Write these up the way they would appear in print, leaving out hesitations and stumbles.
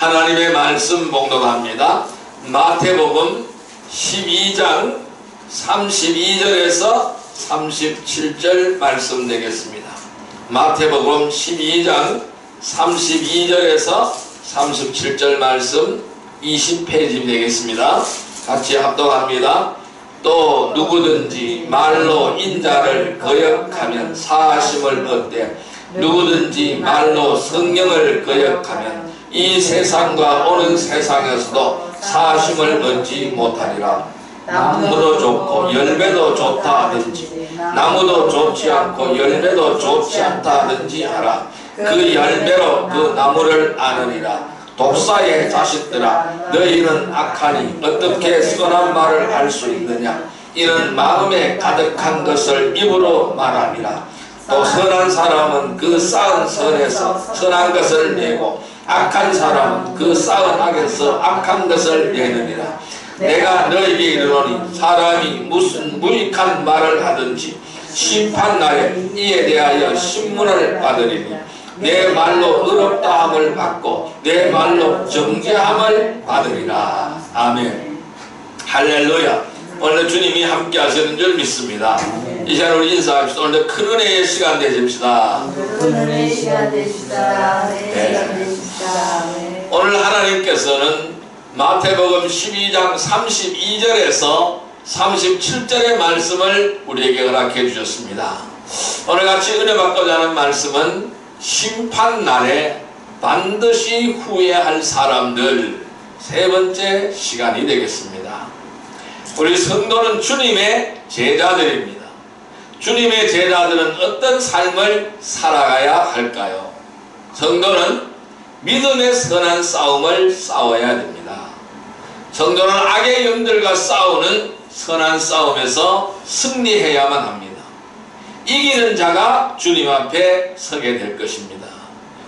하나님의 말씀 봉독합니다. 마태복음 12장 32절에서 37절 말씀 되겠습니다. 마태복음 12장 32절에서 37절 말씀 20페이지 되겠습니다. 같이 합독합니다. 또 누구든지 말로 인자를 거역하면 사하심을 얻되 누구든지 말로 성령을 거역하면 이 세상과 오는 세상에서도 사하심을 얻지 못하리라. 나무도 좋고 열매도 좋다 하든지 나무도 좋지 않고 열매도 좋지 않다 하든지 하라. 그 열매로 그 나무를 아느니라. 독사의 자식들아, 너희는 악하니 어떻게 선한 말을 할 수 있느냐. 이는 마음에 가득한 것을 입으로 말함이라. 또 선한 사람은 그 쌓은 선에서 선한 것을 내고 악한 사람은 그 쌓은 악에서 악한 것을 내느니라. 내가 너에게 이르노니 사람이 무슨 무익한 말을 하든지 심판날에 이에 대하여 신문을 받으리니 내 말로 의롭다함을 받고 내 말로 정죄함을 받으리라. 아멘. 할렐루야. 오늘 주님이 함께 하시는 줄 믿습니다. 이 시간 우리 인사합시다. 오늘 큰 은혜의 시간 되십시다. 큰 은혜의 시간 되십시다. 오늘 하나님께서는 마태복음 12장 32절에서 37절의 말씀을 우리에게 허락해 주셨습니다. 오늘 같이 은혜 받고자 하는 말씀은 심판날에 반드시 후회할 사람들 세 번째 시간이 되겠습니다. 우리 성도는 주님의 제자들입니다. 주님의 제자들은 어떤 삶을 살아가야 할까요? 성도는 믿음의 선한 싸움을 싸워야 됩니다. 성도는 악의 영들과 싸우는 선한 싸움에서 승리해야만 합니다. 이기는 자가 주님 앞에 서게 될 것입니다.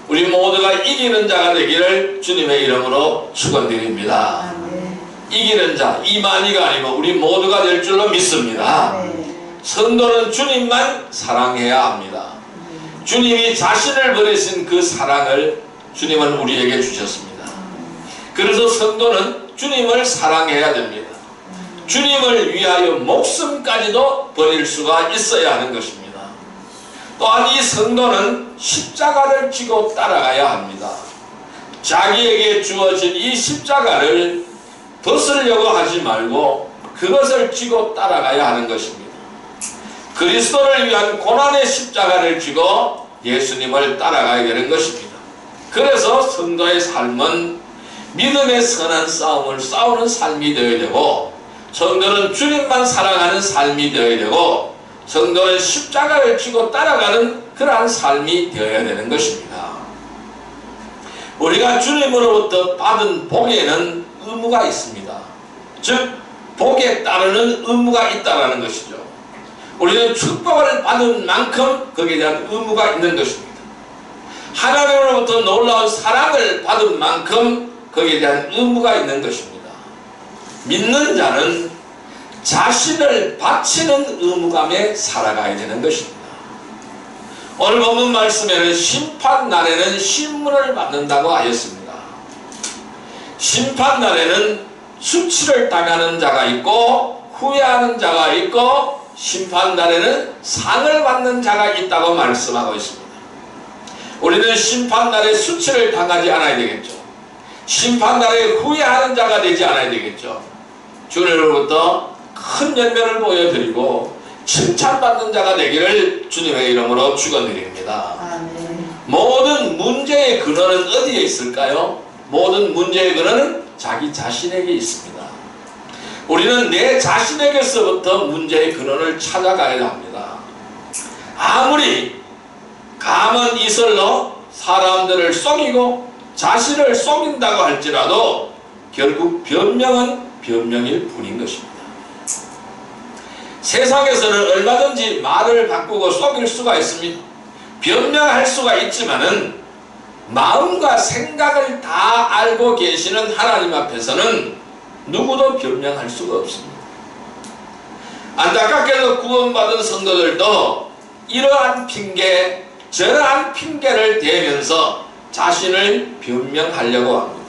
우리 모두가 이기는 자가 되기를 주님의 이름으로 축원드립니다. 이기는 자, 이만희가 아니면 우리 모두가 될 줄로 믿습니다. 성도는 주님만 사랑해야 합니다. 주님이 자신을 버리신 그 사랑을 주님은 우리에게 주셨습니다. 그래서 성도는 주님을 사랑해야 됩니다. 주님을 위하여 목숨까지도 버릴 수가 있어야 하는 것입니다. 또한 이 성도는 십자가를 지고 따라가야 합니다. 자기에게 주어진 이 십자가를 벗으려고 하지 말고 그것을 지고 따라가야 하는 것입니다. 그리스도를 위한 고난의 십자가를 지고 예수님을 따라가야 되는 것입니다. 그래서 성도의 삶은 믿음의 선한 싸움을 싸우는 삶이 되어야 되고, 성도는 주님만 사랑하는 삶이 되어야 되고, 성도는 십자가를 지고 따라가는 그러한 삶이 되어야 되는 것입니다. 우리가 주님으로부터 받은 복에는 의무가 있습니다. 즉 복에 따르는 의무가 있다는 것이죠. 우리는 축복을 받은 만큼 거기에 대한 의무가 있는 것입니다. 하나님으로부터 놀라운 사랑을 받은 만큼 거기에 대한 의무가 있는 것입니다. 믿는 자는 자신을 바치는 의무감에 살아가야 되는 것입니다. 오늘 본문 말씀에는 심판날에는 신문을 받는다고 하였습니다. 심판날에는 수치를 당하는 자가 있고 후회하는 자가 있고 심판날에는 상을 받는 자가 있다고 말씀하고 있습니다. 우리는 심판날에 수치를 당하지 않아야 되겠죠. 심판날에 후회하는 자가 되지 않아야 되겠죠. 주님으로부터 큰 열매를 보여드리고 칭찬받는 자가 되기를 주님의 이름으로 축원드립니다. 모든 문제의 근원은 어디에 있을까요? 모든 문제의 근원은 자기 자신에게 있습니다. 우리는 내 자신에게서부터 문제의 근원을 찾아가야 합니다. 아무리 감은 이슬로 사람들을 속이고 자신을 속인다고 할지라도 결국 변명은 변명일 뿐인 것입니다. 세상에서는 얼마든지 말을 바꾸고 속일 수가 있습니다. 변명할 수가 있지만은 마음과 생각을 다 알고 계시는 하나님 앞에서는 누구도 변명할 수가 없습니다. 안타깝게도 구원받은 성도들도 이러한 핑계, 저러한 핑계를 대면서 자신을 변명하려고 합니다.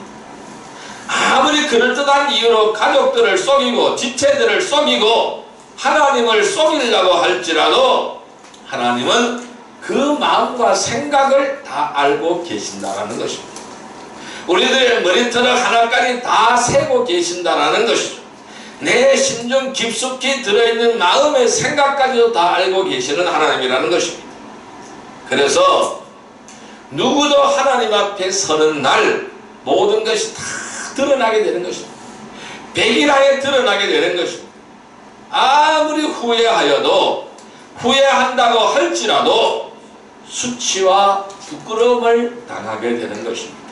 아무리 그럴듯한 이유로 가족들을 속이고 지체들을 속이고 하나님을 속이려고 할지라도 하나님은 그 마음과 생각을 다 알고 계신다라는 것입니다. 우리들의 머리털을 하나까지 다 세고 계신다라는 것이죠. 내 심중 깊숙이 들어있는 마음의 생각까지도 다 알고 계시는 하나님이라는 것입니다. 그래서 누구도 하나님 앞에 서는 날 모든 것이 다 드러나게 되는 것입니다. 백일하에 드러나게 되는 것입니다. 아무리 후회하여도 후회한다고 할지라도 수치와 부끄러움을 당하게 되는 것입니다.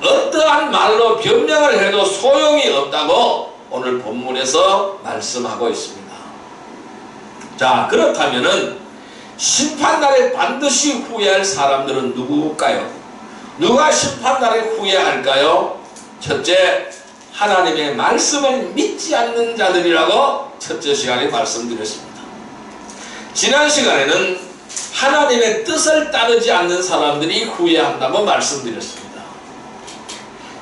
어떠한 말로 변명을 해도 소용이 없다고 오늘 본문에서 말씀하고 있습니다. 자, 그렇다면은 심판날에 반드시 후회할 사람들은 누구일까요? 누가 심판날에 후회할까요? 첫째, 하나님의 말씀을 믿지 않는 자들이라고 첫째 시간에 말씀드렸습니다. 지난 시간에는 하나님의 뜻을 따르지 않는 사람들이 후회한다고 말씀드렸습니다.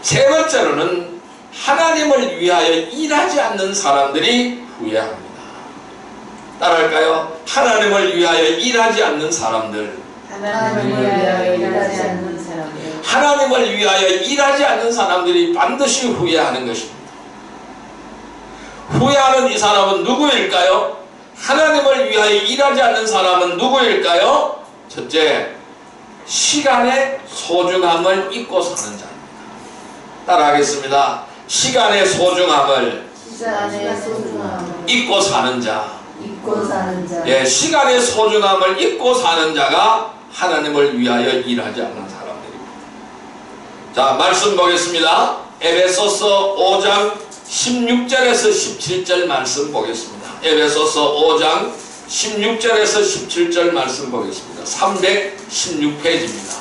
세 번째로는 하나님을 위하여 일하지 않는 사람들이 후회합니다. 따라할까요? 하나님을 위하여 일하지 않는 사람들. 하나님을 위하여 일하지 않는 사람들. 하나님을 위하여 일하지 않는 사람들이 반드시 후회하는 것입니다. 후회하는 이 사람은 누구일까요? 하나님을 위하여 일하지 않는 사람은 누구일까요? 첫째, 시간의 소중함을 잊고 사는 자입니다. 따라하겠습니다. 시간의 소중함을 잊고 사는 자. 예, 시간의 소중함을 잊고 사는 자가 하나님을 위하여 일하지 않는 사람들입니다. 자, 말씀 보겠습니다. 에베소서 5장 16절에서 17절 말씀 보겠습니다. 에베소서 5장 16절에서 17절 말씀 보겠습니다. 316페이지입니다.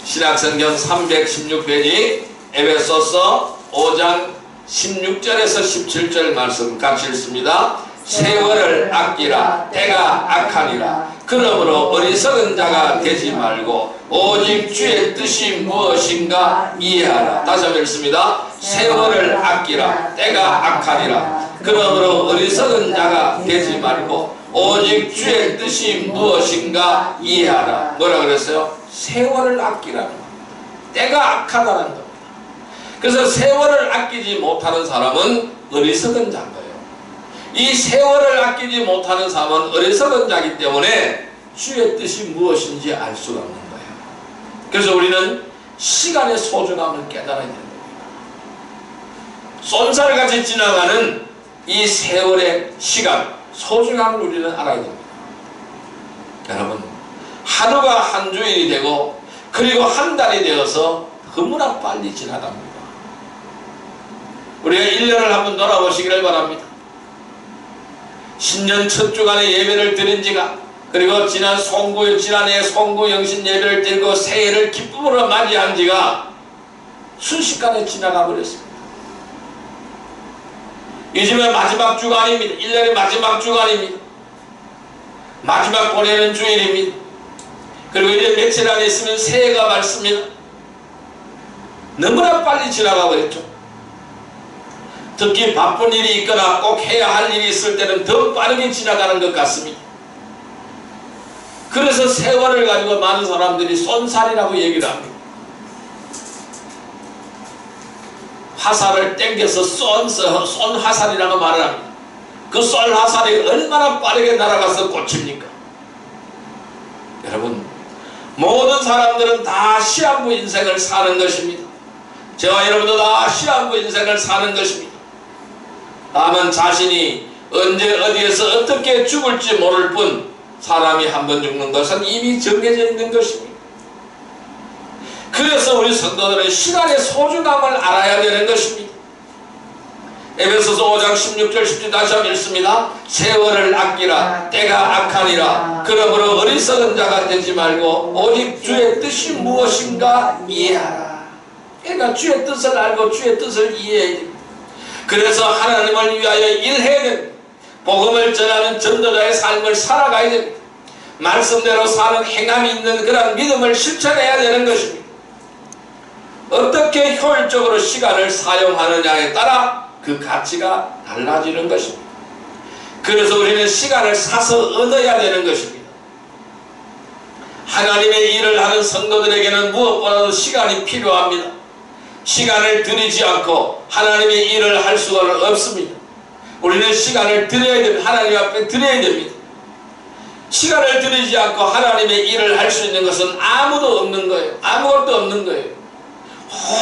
신약성경 316페이지 에베소서 5장 16절에서 17절 말씀 같이 읽습니다. 세월을 아끼라 때가 악하니라. 그러므로 어리석은 자가 되지 말고 오직 주의 뜻이 무엇인가 이해하라. 다시 한번 읽습니다. 세월을 아끼라 때가 악하니라. 그러므로 어리석은 자가 되지 말고 오직 주의 뜻이 무엇인가 이해하라. 뭐라 그랬어요? 세월을 아끼라는 겁니다. 때가 악하다는 겁니다. 그래서 세월을 아끼지 못하는 사람은 어리석은 자인 거예요. 이 세월을 아끼지 못하는 사람은 어리석은 자이기 때문에 주의 뜻이 무엇인지 알 수가 없는 거예요. 그래서 우리는 시간의 소중함을 깨달아야 되는 겁니다. 쏜살같이 지나가는 이 세월의 시간, 소중함을 우리는 알아야 됩니다. 여러분, 하루가 한 주일이 되고 그리고 한 달이 되어서 너무나 빨리 지나갑니다. 우리가 1년을 한번 돌아보시기를 바랍니다. 신년 첫 주간에 예배를 드린 지가, 그리고 지난해 송구 영신 예배를 드리고 새해를 기쁨으로 맞이한 지가 순식간에 지나가 버렸습니다. 요즘에 마지막 주간입니다. 1년의 마지막 주간입니다. 마지막 보내는 주일입니다. 그리고 이제 며칠 안에 있으면 새해가 밝습니다. 너무나 빨리 지나가 버렸죠. 특히 바쁜 일이 있거나 꼭 해야 할 일이 있을 때는 더 빠르게 지나가는 것 같습니다. 그래서 세월을 가지고 많은 사람들이 쏜살이라고 얘기를 합니다. 화살을 땡겨서 쏜 화살이라고 말을 합니다. 그 쏜 화살이 얼마나 빠르게 날아가서 꽂힙니까? 여러분, 모든 사람들은 다 시한부 인생을 사는 것입니다. 저와 여러분도 다 시한부 인생을 사는 것입니다. 다만 자신이 언제 어디에서 어떻게 죽을지 모를 뿐 사람이 한 번 죽는 것은 이미 정해져 있는 것입니다. 그래서 우리 성도들은 시간의 소중함을 알아야 되는 것입니다. 에베소서 5장 16절 17절 다시 한번 읽습니다. 세월을 아끼라 때가 악하니라. 그러므로 어리석은 자가 되지 말고 오직 주의 뜻이 무엇인가 이해하라. 그러니까 주의 뜻을 알고 주의 뜻을 이해해야 됩니다. 그래서 하나님을 위하여 일해야 됩니다. 복음을 전하는 전도자의 삶을 살아가야 됩니다. 말씀대로 사는 행함이 있는 그런 믿음을 실천해야 되는 것입니다. 어떻게 효율적으로 시간을 사용하느냐에 따라 그 가치가 달라지는 것입니다. 그래서 우리는 시간을 사서 얻어야 되는 것입니다. 하나님의 일을 하는 성도들에게는 무엇보다도 시간이 필요합니다. 시간을 들이지 않고 하나님의 일을 할 수가 없습니다. 우리는 시간을 드려야 됩니다. 하나님 앞에 드려야 됩니다. 시간을 들이지 않고 하나님의 일을 할 수 있는 것은 아무도 없는 거예요. 아무것도 없는 거예요.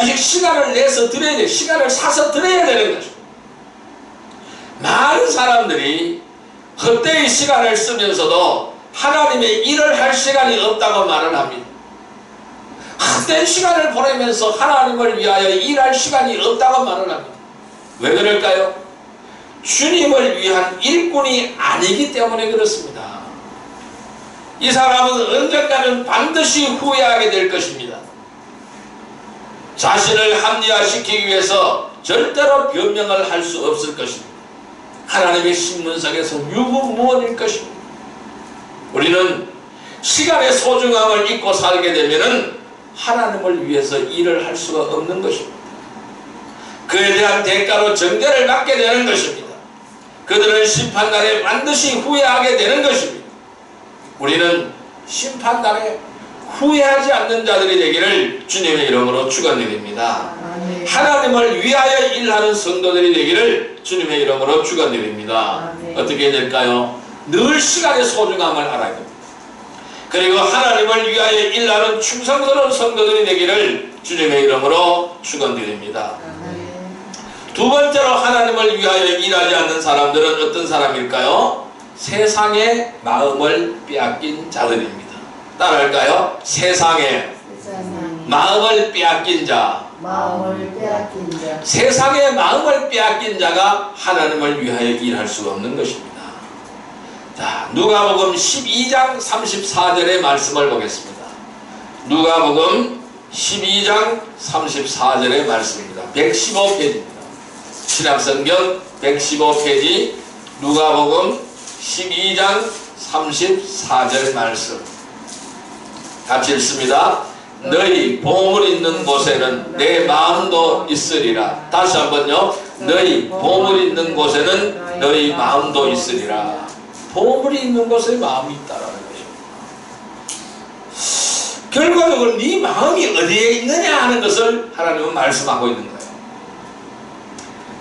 오직 시간을 내서 드려야 돼요. 시간을 사서 드려야 되는 거죠. 많은 사람들이 헛되이 시간을 쓰면서도 하나님의 일을 할 시간이 없다고 말을 합니다. 헛된 시간을 보내면서 하나님을 위하여 일할 시간이 없다고 말을 합니다. 왜 그럴까요? 주님을 위한 일꾼이 아니기 때문에 그렇습니다. 이 사람은 언젠가는 반드시 후회하게 될 것입니다. 자신을 합리화시키기 위해서 절대로 변명을 할 수 없을 것입니다. 하나님의 신문석에서 유구무원일 것입니다. 우리는 시간의 소중함을 잊고 살게 되면은 하나님을 위해서 일을 할 수가 없는 것입니다. 그에 대한 대가로 정죄를 받게 되는 것입니다. 그들은 심판날에 반드시 후회하게 되는 것입니다. 우리는 심판날에 후회하지 않는 자들이 되기를 주님의 이름으로 축원드립니다. 하나님을 위하여 일하는 성도들이 되기를 주님의 이름으로 축원드립니다. 어떻게 될까요? 늘 시간의 소중함을 알아야 됩니다. 그리고 하나님을 위하여 일하는 충성스러운 성도들이 되기를 주님의 이름으로 축원드립니다. 두 번째로 하나님을 위하여 일하지 않는 사람들은 어떤 사람일까요? 세상의 마음을 빼앗긴 자들입니다. 따라할까요? 세상의 마음을 빼앗긴 자. 세상의 마음을 빼앗긴 자가 하나님을 위하여 일할 수 없는 것입니다. 자, 누가복음 12장 34절의 말씀을 보겠습니다. 누가복음 12장 34절의 말씀입니다. 115페이지입니다. 신약성경 115페이지 누가복음 12장 34절 말씀 같이 읽습니다. 너희 보물 있는 곳에는 내 마음도 있으리라. 다시 한번요. 너희 보물 있는 곳에는 너희 마음도 있으리라. 보물이 있는 곳에 마음이 있다라는 것입니다. 결과적으로 네 마음이 어디에 있느냐 하는 것을 하나님은 말씀하고 있는 거예요.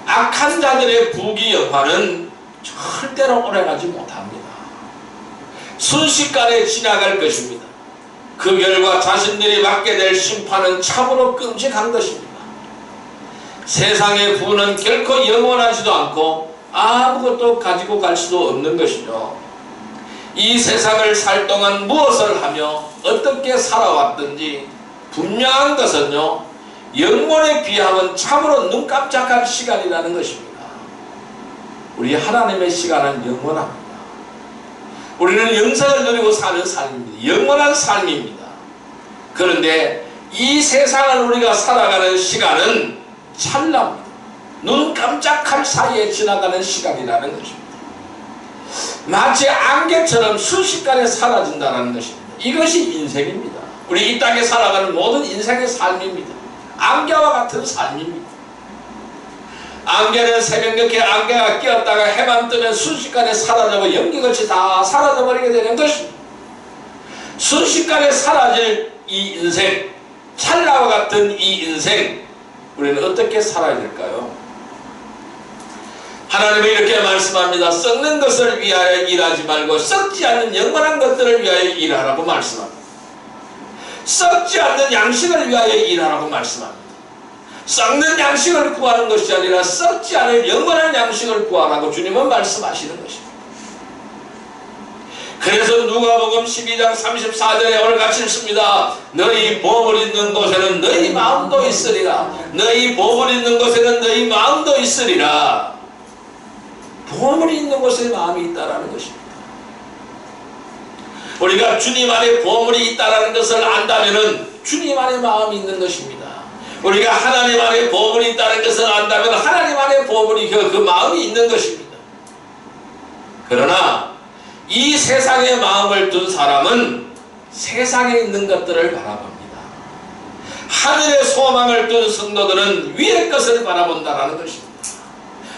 악한 자들의 부귀영화는 절대로 오래가지 못합니다. 순식간에 지나갈 것입니다. 그 결과 자신들이 받게 될 심판은 참으로 끔찍한 것입니다. 세상의 부는 결코 영원하지도 않고 아무것도 가지고 갈 수도 없는 것이죠. 이 세상을 살 동안 무엇을 하며 어떻게 살아왔든지 분명한 것은요, 영원에 비하면 참으로 눈 깜짝할 시간이라는 것입니다. 우리 하나님의 시간은 영원합니다. 우리는 영생을 누리고 사는 삶입니다. 영원한 삶입니다. 그런데 이 세상을 우리가 살아가는 시간은 찰나입니다. 눈 깜짝할 사이에 지나가는 시간이라는 것입니다. 마치 안개처럼 순식간에 사라진다는 것입니다. 이것이 인생입니다. 우리 이 땅에 살아가는 모든 인생의 삶입니다. 안개와 같은 삶입니다. 안개는 새벽녘에 안개가 끼었다가 해만 뜨면 순식간에 사라져버 연기같이 다 사라져버리게 되는 것입니다. 순식간에 사라질 이 인생, 찰나와 같은 이 인생, 우리는 어떻게 살아야 될까요? 하나님이 이렇게 말씀합니다. 썩는 것을 위하여 일하지 말고 썩지 않는 영원한 것들을 위하여 일하라고 말씀합니다. 썩지 않는 양식을 위하여 일하라고 말씀합니다. 썩는 양식을 구하는 것이 아니라 썩지 않을 영원한 양식을 구하라고 주님은 말씀하시는 것입니다. 그래서 누가복음 12장 34절에 오늘 같이 읽습니다. 너희 보물 있는 곳에는 너희 마음도 있으리라. 너희 보물 있는 곳에는 너희 마음도 있으리라. 보물이 있는 곳에 마음이 있다라는 것입니다. 우리가 주님 안에 보물이 있다라는 것을 안다면은 주님 안에 마음이 있는 것입니다. 우리가 하나님 안에 보물이 있다는 것을 안다면 하나님 안에 보물이 그 마음이 있는 것입니다. 그러나 이 세상에 마음을 둔 사람은 세상에 있는 것들을 바라봅니다. 하늘의 소망을 둔 성도들은 위의 것을 바라본다라는 것입니다.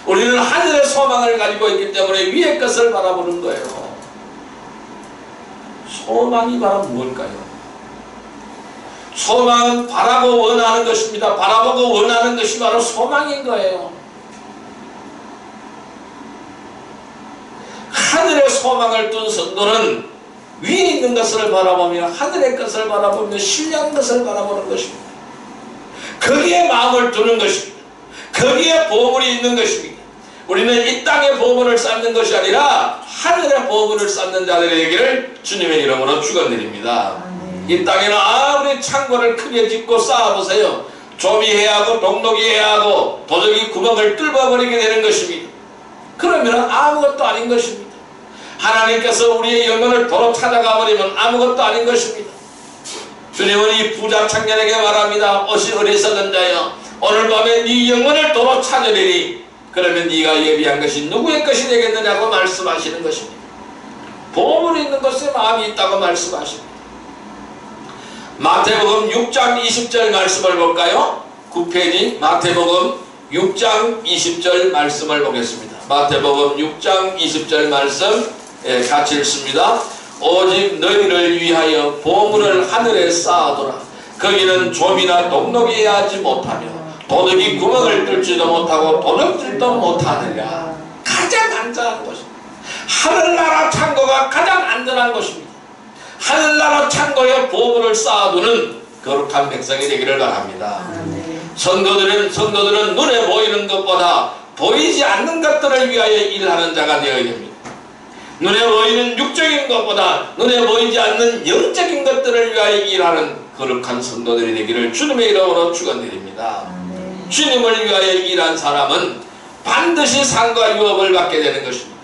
우리는 하늘의 소망을 가지고 있기 때문에 위의 것을 바라보는 거예요. 소망이 바로 무엇일까요? 소망은 바라고 원하는 것입니다. 바라보고 원하는 것이 바로 소망인 거예요. 하늘의 소망을 둔 성도는 위에 있는 것을 바라보며 하늘의 것을 바라보며 신령한 것을 바라보는 것입니다. 거기에 마음을 두는 것입니다. 거기에 보물이 있는 것입니다. 우리는 이 땅의 보물을 쌓는 것이 아니라 하늘의 보물을 쌓는 자들이 되기를 주님의 이름으로 축원드립니다. 이 땅에는 아무리 창고를 크게 짓고 쌓아보세요. 조비해야 하고 동록이해야 하고 도적이 구멍을 뚫어버리게 되는 것입니다. 그러면 아무것도 아닌 것입니다. 하나님께서 우리의 영혼을 도로 찾아가 버리면 아무것도 아닌 것입니다. 주님은 이 부자 청년에게 말합니다. 옷이 어리석은 자여, 오늘 밤에 네 영혼을 도로 찾으리니 그러면 네가 예비한 것이 누구의 것이 되겠느냐고 말씀하시는 것입니다. 보물이 있는 것에 마음이 있다고 말씀하십니다. 마태복음 6장 20절 말씀을 볼까요? 9페이지 마태복음 6장 20절 말씀을 보겠습니다. 마태복음 6장 20절 말씀 같이 읽습니다. 오직 너희를 위하여 보물을 하늘에 쌓아두라. 거기는 좀이나 동록이 하지 못하며 도둑이 구멍을 뚫지도 못하고 도둑질도 못하느냐. 가장 안전한 것입니다. 하늘나라 창고가 가장 안전한 것입니다. 하늘나라 창고에 보물을 쌓아두는 거룩한 백성이 되기를 바랍니다. 성도들은 눈에 보이는 것보다 보이지 않는 것들을 위하여 일하는 자가 되어야 됩니다. 눈에 보이는 육적인 것보다 눈에 보이지 않는 영적인 것들을 위하여 일하는 거룩한 성도들이 되기를 주님의 이름으로 축원드립니다. 주님을 위하여 일한 사람은 반드시 상과 유업을 받게 되는 것입니다.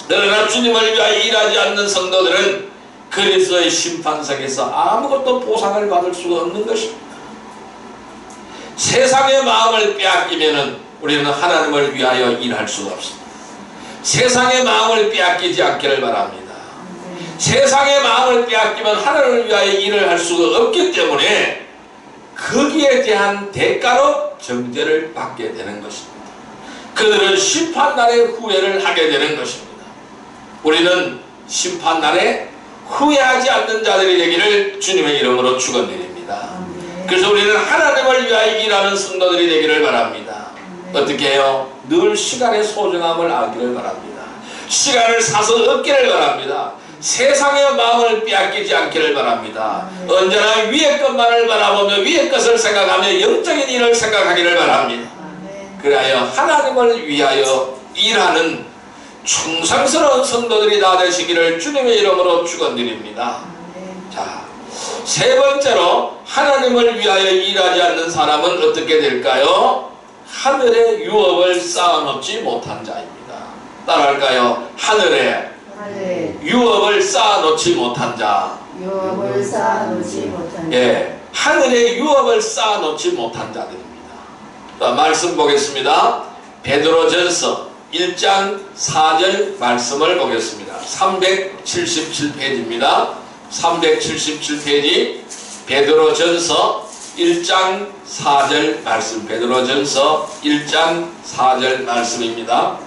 그러나 주님을 위하여 일하지 않는 성도들은 그리스도의 심판석에서 아무것도 보상을 받을 수가 없는 것입니다. 세상의 마음을 빼앗기면 우리는 하나님을 위하여 일할 수가 없습니다. 세상의 마음을 빼앗기지 않기를 바랍니다. 세상의 마음을 빼앗기면 하나님을 위하여 일을 할 수가 없기 때문에 거기에 대한 대가로 정죄를 받게 되는 것입니다. 그들은 심판날에 후회를 하게 되는 것입니다. 우리는 심판날에 후회하지 않는 자들이 되기를 주님의 이름으로 축원드립니다. 그래서 우리는 하나님을 위하여 일하는 성도들이 되기를 바랍니다. 어떻게 해요? 늘 시간의 소중함을 알기를 바랍니다. 시간을 사서 얻기를 바랍니다. 세상의 마음을 빼앗기지 않기를 바랍니다. 언제나 위의 것만을 바라보며 위의 것을 생각하며 영적인 일을 생각하기를 바랍니다. 그래야 하나님을 위하여 일하는 충성스러운 성도들이 다 되시기를 주님의 이름으로 축원드립니다. 자, 세 번째로 하나님을 위하여 일하지 않는 사람은 어떻게 될까요? 하늘의 유업을 쌓아놓지 못한 자입니다. 따라할까요? 하늘에 유업을 쌓아놓지 못한 자. 유업을 쌓아놓지 못한 자. 예, 하늘의 유업을 쌓아놓지 못한 자들입니다. 자, 말씀 보겠습니다. 베드로전서 1장 4절 말씀을 보겠습니다. 377페이지입니다. 377페이지 베드로전서 1장 4절 말씀. 베드로전서 1장 4절 말씀입니다.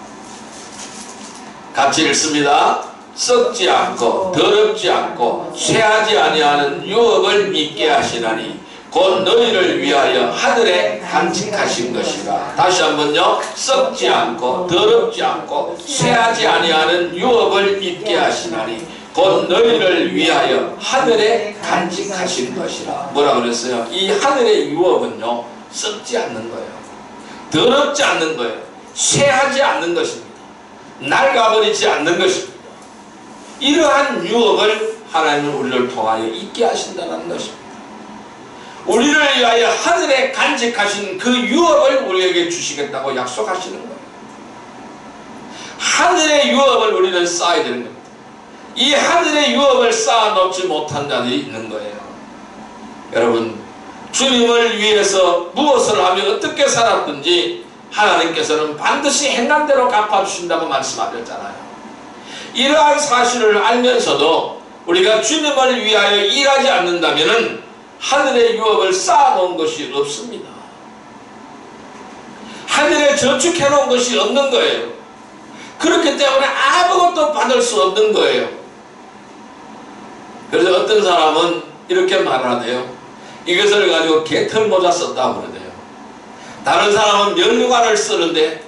같이 읽습니다. 썩지 않고 더럽지 않고 쇠하지 아니하는 유업을 있게 하시나니 곧 너희를 위하여 하늘에 간직하신 것이라. 다시 한번요. 썩지 않고 더럽지 않고 쇠하지 아니하는 유업을 있게 하시나니 곧 너희를 위하여 하늘에 간직하신 것이라. 뭐라 그랬어요? 이 하늘의 유업은요, 썩지 않는 거예요. 더럽지 않는 거예요. 쇠하지 않는 것입니다. 낡아버리지 않는 것입니다. 이러한 유업을 하나님은 우리를 통하여 있게 하신다는 것입니다. 우리를 위하여 하늘에 간직하신 그 유업을 우리에게 주시겠다고 약속하시는 거예요. 하늘의 유업을 우리는 쌓아야 되는 겁니다. 이 하늘의 유업을 쌓아놓지 못한 자들이 있는 거예요. 여러분, 주님을 위해서 무엇을 하며 어떻게 살았든지 하나님께서는 반드시 행한 대로 갚아주신다고 말씀하셨잖아요. 이러한 사실을 알면서도 우리가 주님을 위하여 일하지 않는다면 하늘의 유업을 쌓아놓은 것이 없습니다. 하늘에 저축해 놓은 것이 없는 거예요. 그렇기 때문에 아무것도 받을 수 없는 거예요. 그래서 어떤 사람은 이렇게 말하대요. 이것을 가지고 개털모자 썼다고 그러대요. 다른 사람은 면류관을 쓰는데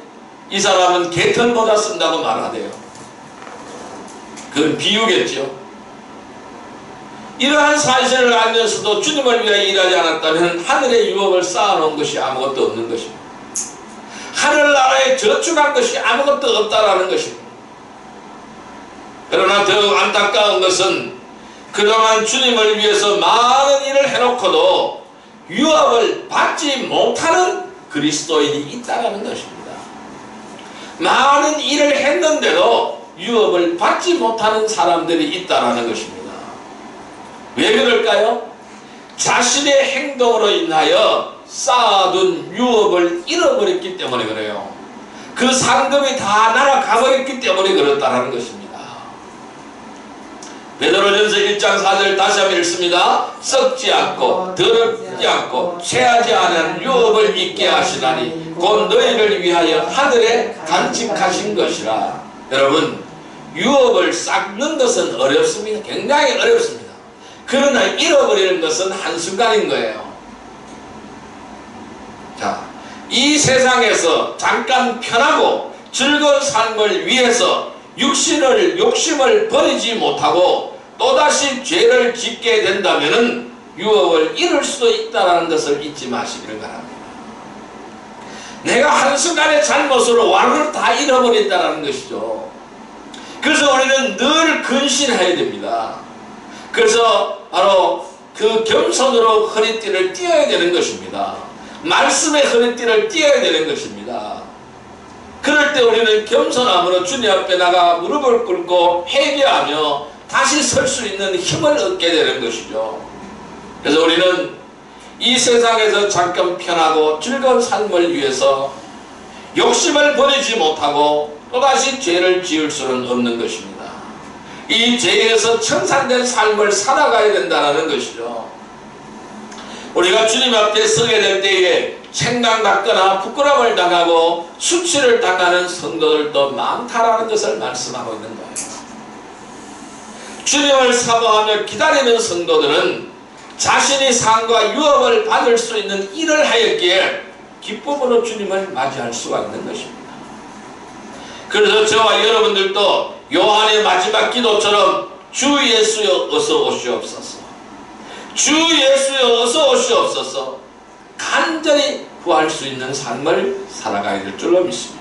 이 사람은 개털모자 쓴다고 말하대요. 그건 비유겠죠. 이러한 사실을 알면서도 주님을 위하여 일하지 않았다면 하늘의 유업을 쌓아놓은 것이 아무것도 없는 것입니다. 하늘나라에 저축한 것이 아무것도 없다라는 것입니다. 그러나 더욱 안타까운 것은 그동안 주님을 위해서 많은 일을 해놓고도 유업을 받지 못하는 그리스도인이 있다는 것입니다. 많은 일을 했는데도 유업을 받지 못하는 사람들이 있다는 것입니다. 왜 그럴까요? 자신의 행동으로 인하여 쌓아둔 유업을 잃어버렸기 때문에 그래요. 그 상금이 다 날아가버렸기 때문에 그렇다는 것입니다. 베드로전서 1장 4절 다시 한번 읽습니다. 썩지 않고 더럽지 않고 체하지 않은 유업을 있게 하시나니 곧 너희를 위하여 하늘에 간직하신 것이라. 여러분, 유업을 쌓는 것은 어렵습니다. 굉장히 어렵습니다. 그러나 잃어버리는 것은 한순간인 거예요. 자, 이 세상에서 잠깐 편하고 즐거운 삶을 위해서 욕심을 버리지 못하고 또다시 죄를 짓게 된다면 유업을 잃을 수도 있다는 것을 잊지 마시기를 바랍니다. 내가 한순간의 잘못으로 왕을 다 잃어버린다는 것이죠. 그래서 우리는 늘 근신해야 됩니다. 그래서 바로 그 겸손으로 허리띠를 띄어야 되는 것입니다. 말씀의 허리띠를 띄어야 되는 것입니다. 그럴 때 우리는 겸손함으로 주님 앞에 나가 무릎을 꿇고 회개하며 다시 설 수 있는 힘을 얻게 되는 것이죠. 그래서 우리는 이 세상에서 잠깐 편하고 즐거운 삶을 위해서 욕심을 버리지 못하고 또다시 죄를 지을 수는 없는 것입니다. 이 죄에서 청산된 삶을 살아가야 된다는 것이죠. 우리가 주님 앞에 서게 될 때에 책망받거나 부끄러움을 당하고 수치를 당하는 성도들도 많다라는 것을 말씀하고 있는 거예요. 주님을 사모하며 기다리는 성도들은 자신이 상과 유업을 받을 수 있는 일을 하였기에 기쁨으로 주님을 맞이할 수가 있는 것입니다. 그래서 저와 여러분들도 요한의 마지막 기도처럼 주 예수여 어서 오시옵소서, 주 예수여 어서 오시옵소서 간절히 구할 수 있는 삶을 살아가야 될 줄로 믿습니다.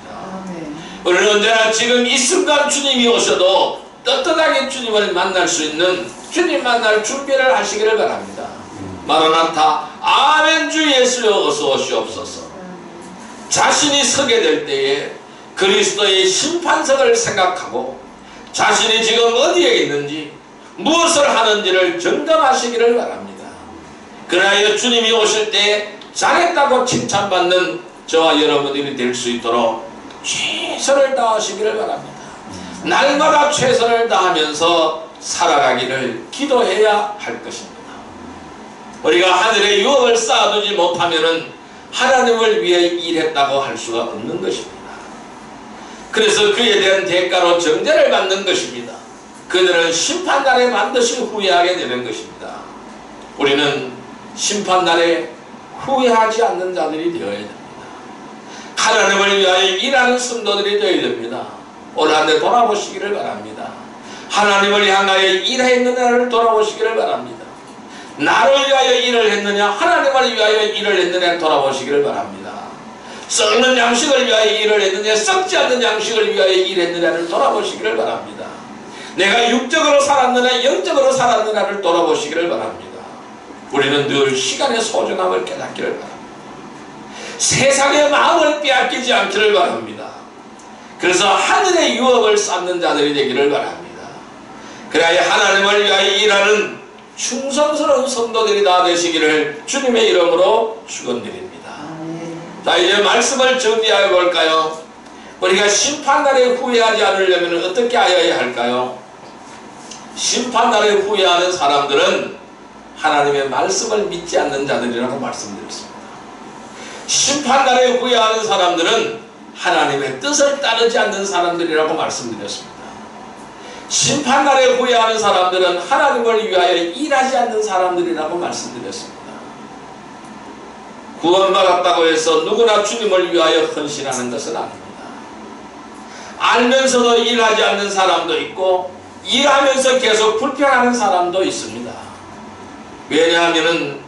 우리는 언제나 지금 이 순간 주님이 오셔도 떳떳하게 주님을 만날 수 있는 주님 만날 준비를 하시기를 바랍니다. 마라나타 아멘 주 예수여 어서 오시옵소서. 자신이 서게 될 때에 그리스도의 심판석을 생각하고 자신이 지금 어디에 있는지 무엇을 하는지를 점검하시기를 바랍니다. 그러하여 주님이 오실 때 잘했다고 칭찬받는 저와 여러분들이 될 수 있도록 최선을 다하시기를 바랍니다. 날마다 최선을 다하면서 살아가기를 기도해야 할 것입니다. 우리가 하늘의 유업을 쌓아두지 못하면 하나님을 위해 일했다고 할 수가 없는 것입니다. 그래서 그에 대한 대가로 정죄를 받는 것입니다. 그들은 심판날에 반드시 후회하게 되는 것입니다. 우리는 심판날에 후회하지 않는 자들이 되어야 됩니다. 하나님을 위하여 일하는 성도들이 되어야 됩니다. 올 한 해 돌아보시기를 바랍니다. 하나님을 향하여 일했느냐를 돌아보시기를 바랍니다. 나를 위하여 일을 했느냐 하나님을 위하여 일을 했느냐를 돌아보시기를 바랍니다. 썩는 양식을 위하여 일을 했느냐 썩지 않는 양식을 위하여 일했느냐를 돌아보시기를 바랍니다. 내가 육적으로 살았느냐 영적으로 살았느냐를 돌아보시기를 바랍니다. 우리는 늘 시간의 소중함을 깨닫기를 바랍니다. 세상의 마음을 빼앗기지 않기를 바랍니다. 그래서 하늘의 유업을 쌓는 자들이 되기를 바랍니다. 그래야 하나님을 위하여 일하는 충성스러운 성도들이 다 되시기를 주님의 이름으로 축원드립니다. 자, 이제 말씀을 정리해 볼까요? 우리가 심판날에 후회하지 않으려면 어떻게 하여야 할까요? 심판날에 후회하는 사람들은 하나님의 말씀을 믿지 않는 자들이라고 말씀드렸습니다. 심판날에 후회하는 사람들은 하나님의 뜻을 따르지 않는 사람들이라고 말씀드렸습니다. 심판날에 후회하는 사람들은 하나님을 위하여 일하지 않는 사람들이라고 말씀드렸습니다. 구원받았다고 해서 누구나 주님을 위하여 헌신하는 것은 아닙니다. 알면서도 일하지 않는 사람도 있고 일하면서 계속 불평하는 사람도 있습니다. 왜냐하면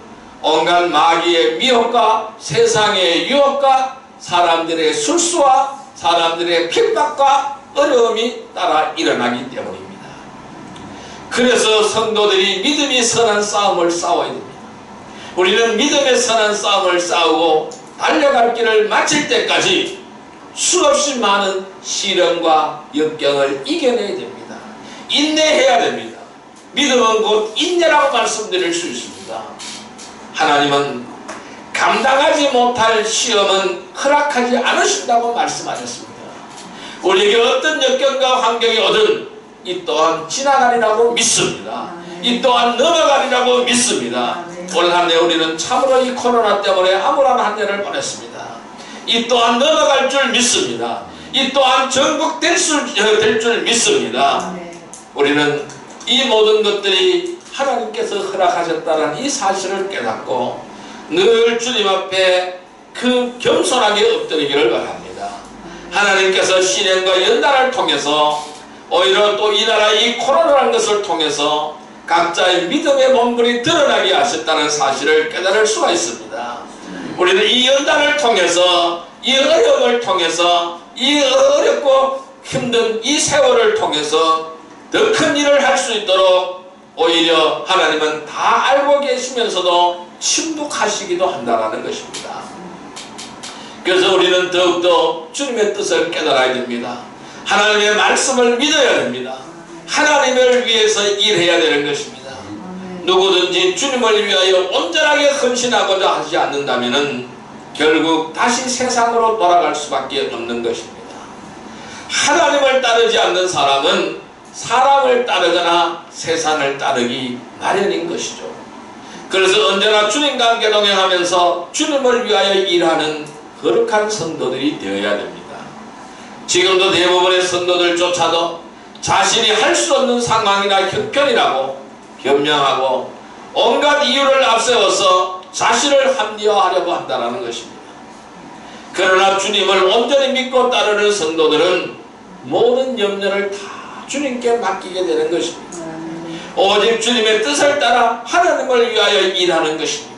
온갖 마귀의 미혹과 세상의 유혹과 사람들의 술수와 사람들의 핍박과 어려움이 따라 일어나기 때문입니다. 그래서 성도들이 믿음이 선한 싸움을 싸워야 됩니다. 우리는 믿음의 선한 싸움을 싸우고 달려갈 길을 마칠 때까지 수없이 많은 시련과 역경을 이겨내야 됩니다. 인내해야 됩니다. 믿음은 곧 인내라고 말씀드릴 수 있습니다. 하나님은 감당하지 못할 시험은 허락하지 않으신다고 말씀하셨습니다. 우리에게 어떤 역경과 환경이 오든 이 또한 지나가리라고 믿습니다. 이 또한 넘어가리라고 믿습니다. 올 한 해 우리는 참으로 이 코로나 때문에 암울한 한 해를 보냈습니다. 이 또한 넘어갈 줄 믿습니다. 이 또한 정복될 줄 믿습니다. 우리는 이 모든 것들이 하나님께서 허락하셨다는 이 사실을 깨닫고 늘 주님 앞에 그 겸손하게 엎드리기를 바랍니다. 하나님께서 신행과 연단을 통해서 오히려 또 이 나라 이 코로나라는 것을 통해서 각자의 믿음의 본분이 드러나게 하셨다는 사실을 깨달을 수가 있습니다. 우리는 이 연단을 통해서 이 어려움을 통해서 이 어렵고 힘든 이 세월을 통해서 더 큰 일을 할 수 있도록 오히려 하나님은 다 알고 계시면서도 침묵하시기도 한다는 것입니다. 그래서 우리는 더욱더 주님의 뜻을 깨달아야 됩니다. 하나님의 말씀을 믿어야 됩니다. 하나님을 위해서 일해야 되는 것입니다. 누구든지 주님을 위하여 온전하게 헌신하고자 하지 않는다면 결국 다시 세상으로 돌아갈 수밖에 없는 것입니다. 하나님을 따르지 않는 사람은 사람을 따르거나 세상을 따르기 마련인 것이죠. 그래서 언제나 주님과 함께 동행하면서 주님을 위하여 일하는 거룩한 성도들이 되어야 됩니다. 지금도 대부분의 성도들조차도 자신이 할 수 없는 상황이나 형편이라고 변명하고 온갖 이유를 앞세워서 자신을 합리화하려고 한다는 것입니다. 그러나 주님을 온전히 믿고 따르는 성도들은 모든 염려를 다 주님께 맡기게 되는 것입니다. 오직 주님의 뜻을 따라 하나님을 위하여 일하는 것입니다.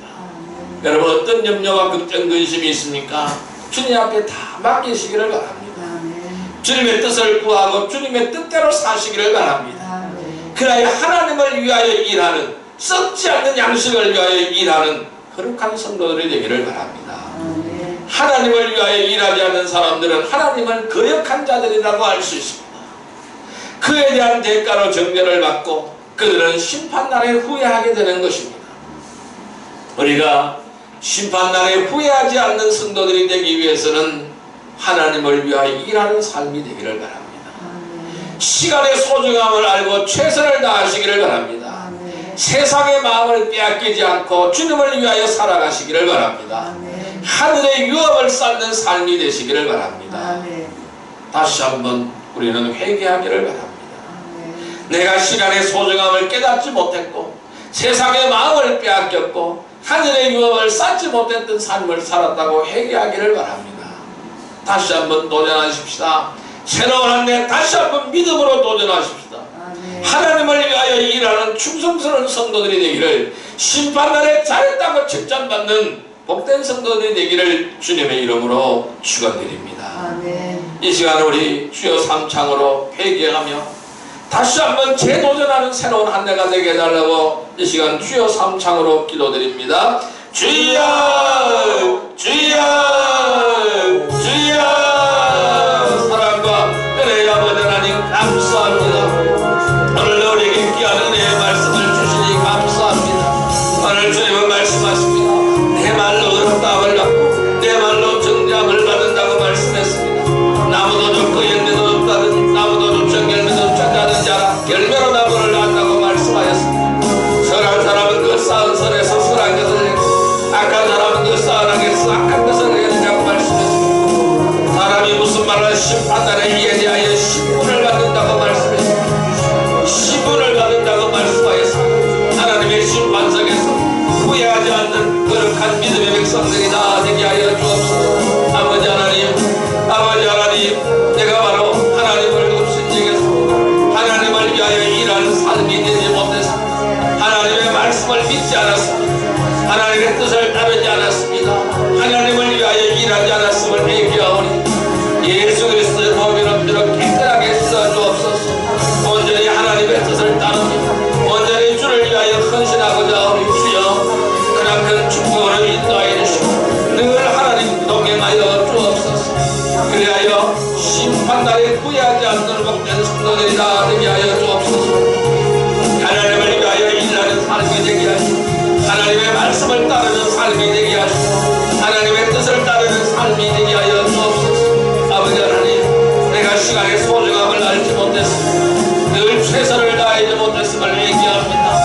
여러분 어떤 염려와 걱정 근심이 있습니까? 주님 앞에 다 맡기시기를 바랍니다. 주님의 뜻을 구하고 주님의 뜻대로 사시기를 바랍니다. 그래야 하나님을 위하여 일하는 썩지 않는 양식을 위하여 일하는 거룩한 성도들이 되기를 바랍니다. 하나님을 위하여 일하지 않는 사람들은 하나님을 거역한 자들이라고 할 수 있습니다. 그에 대한 대가로 정죄를 받고 그들은 심판날에 후회하게 되는 것입니다. 우리가 심판날에 후회하지 않는 성도들이 되기 위해서는 하나님을 위하여 일하는 삶이 되기를 바랍니다. 시간의 소중함을 알고 최선을 다하시기를 바랍니다. 세상의 마음을 빼앗기지 않고 주님을 위하여 살아가시기를 바랍니다. 하늘의 유업을 쌓는 삶이 되시기를 바랍니다. 다시 한번 우리는 회개하기를 바랍니다. 내가 시간의 소중함을 깨닫지 못했고 세상의 마음을 빼앗겼고 하늘의 유업을 쌓지 못했던 삶을 살았다고 회개하기를 바랍니다. 다시 한번 도전하십시다. 새로운 한 해 다시 한번 믿음으로 도전하십시다. 하나님을 위하여 일하는 충성스러운 성도들이 되기를, 심판날에 잘했다고 칭찬받는 복된 성도들이 되기를 주님의 이름으로 축원드립니다. 이 시간 우리 주여 삼창으로 회개하며 다시 한번 재도전하는 새로운 한 해가 되게 해달라고 이 시간 주여 삼창으로 기도드립니다. 주여 주여 주여. 사랑과 은혜의 아버지 하나님 감사합니다. 오늘 우리에게 귀한 은혜의 말씀을 주시니 감사합니다. 오늘 주님은 말씀하십니다. 내 말로 어렵다함을 받고 내 말로 정죄함을 받는다고 말씀했습니다. 나무도 좁고 열매도 좁다는, 나무도 좁고 열매도 좁다는 자라 열매로 나무를 낳는다고 말씀하였습니다. 선한 사람은 그 싸움 믿지 않았습니다. 하나님의 뜻을 따르지 않았습니다. 하나님을 위하여 일하지 않았음을 회개하오니 예수 그리스도의 몸이 넘도록 깨끗하게 씻어주옵소서. 온전히 하나님의 뜻을 따르며 온전히 주를 위하여 헌신하고자 하오니 주여 그렇게 축복으로 인도하여 주시고 늘 하나님 동행하여 주옵소서. 그리하여 심판날에 구애하지 않는 복된 성도들이 다 되게 하여 주옵소서. 하나님을 위하여 일하는 삶이 되게 하시고 하나님의 말씀을 따르는 삶이 되게 하시고 하나님의 뜻을 따르는 삶이 되게 하여 주옵소서. 아버지 하나님, 내가 시간의 소중함을 알지 못했습니다. 늘 최선을 다하지 못했음을 얘기합니다.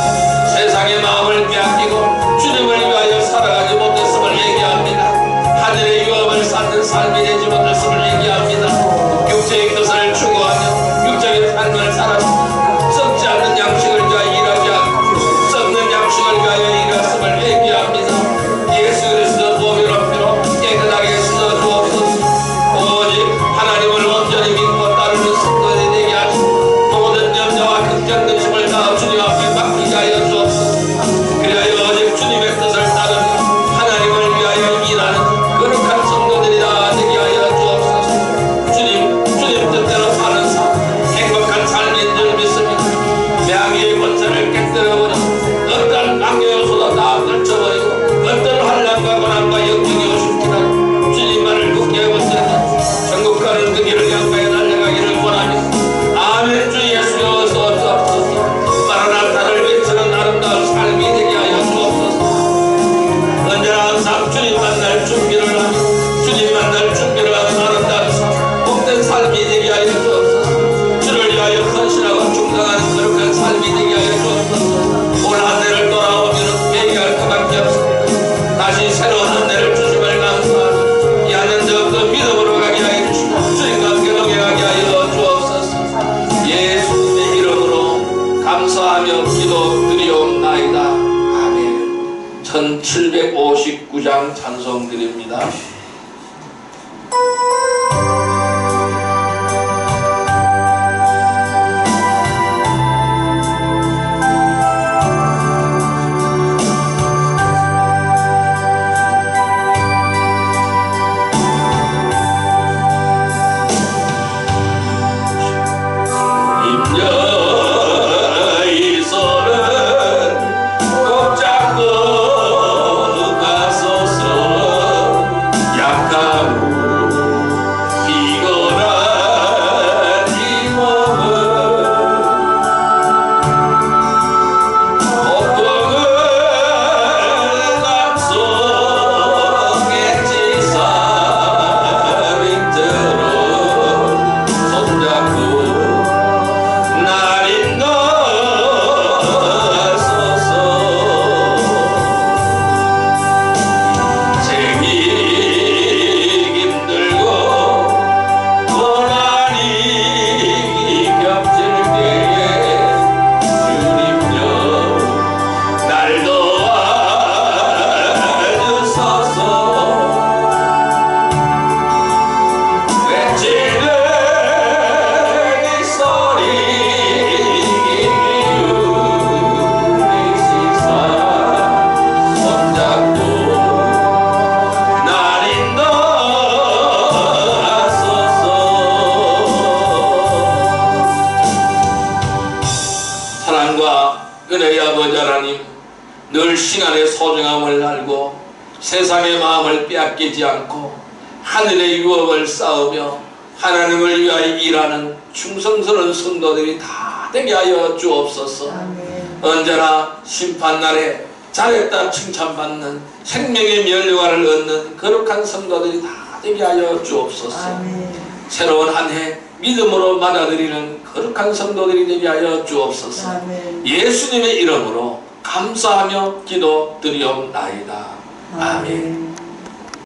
세상의 마음을 빼앗기고 주님을 위하여 살아가지 못했음을 얘기합니다. 하늘의 유업을 쌓는 삶이 되지 못했음을 얘기합니다. 육체의 것을 추구하며 육적인 삶을 살았습니다. 썩지 않는 양식을 위하여 일하지 않고 썩는 양식을 위하여 일했음을 얘기합니다. 예수 그리스도 몸이 높이로 깨끗하게 씻어 주옵소서. 오직 하나님을 온전히 믿고 따르는 성도들이 되게 하시고 모든 염려와 걱정 근심을 다 주님 앞에 맡기게 하여 주옵소서. 그리하여 오직 주님의 뜻을 따르며 하나님을 위하여 일하는 거룩한 성도들이 다 되게 하여 주옵소서. 주님 뜻대로 사는 삶, 행복한 삶인 줄 믿습니다. 명예의 권세를 깨뜨려버리고 어떤 망의 요소도 다 떨쳐버리고 어떤 환난과 고난과 역경이 오실지라도 주님만을 굳게 붙들고 천국 가는 그 길을 양가에 달려가기를 원하며 아멘. 주 예수여 어서옵소서. 마라나타를 외치는 아름다운 삶이 되게 하여 주옵소서. 언제나 항상 주님 만날 준비를 하며 주님 만날 준비를 하는 아름다운 삶, 복된 삶이 되게 하여 주옵소서. 주를 위하여 헌신하고 충성하는 거룩한 삶이 되게 하여 주옵소서. 올 한 해를 돌아오면 회개할 수밖에 없습니다. 다시 새로운 한 해를 주심을 감사하며 이 한 해 더욱더 믿음으로 가게 하여 주시고 주님과 함께 동행하게 하여 주옵소서. 예수님의 이름으로 감사하며 기도드리옵나이다. 아멘. 1759장 찬송 드립니다. 은혜의 아버지 하나님, 늘 시간의 소중함을 알고 세상의 마음을 빼앗기지 않고 하늘의 유업을 쌓으며 하나님을 위하여 일하는 충성스러운 성도들이 다 되게 하여 주옵소서. 아멘. 언제나 심판날에 잘했다 칭찬받는 생명의 면류관을 얻는 거룩한 성도들이 다 되게 하여 주옵소서. 아멘. 새로운 한 해 믿음으로 맞아들이는 거룩한 성도들이 되게 하여 주옵소서. 아멘. 예수님의 이름으로 감사하며 기도드리옵나이다. 아멘.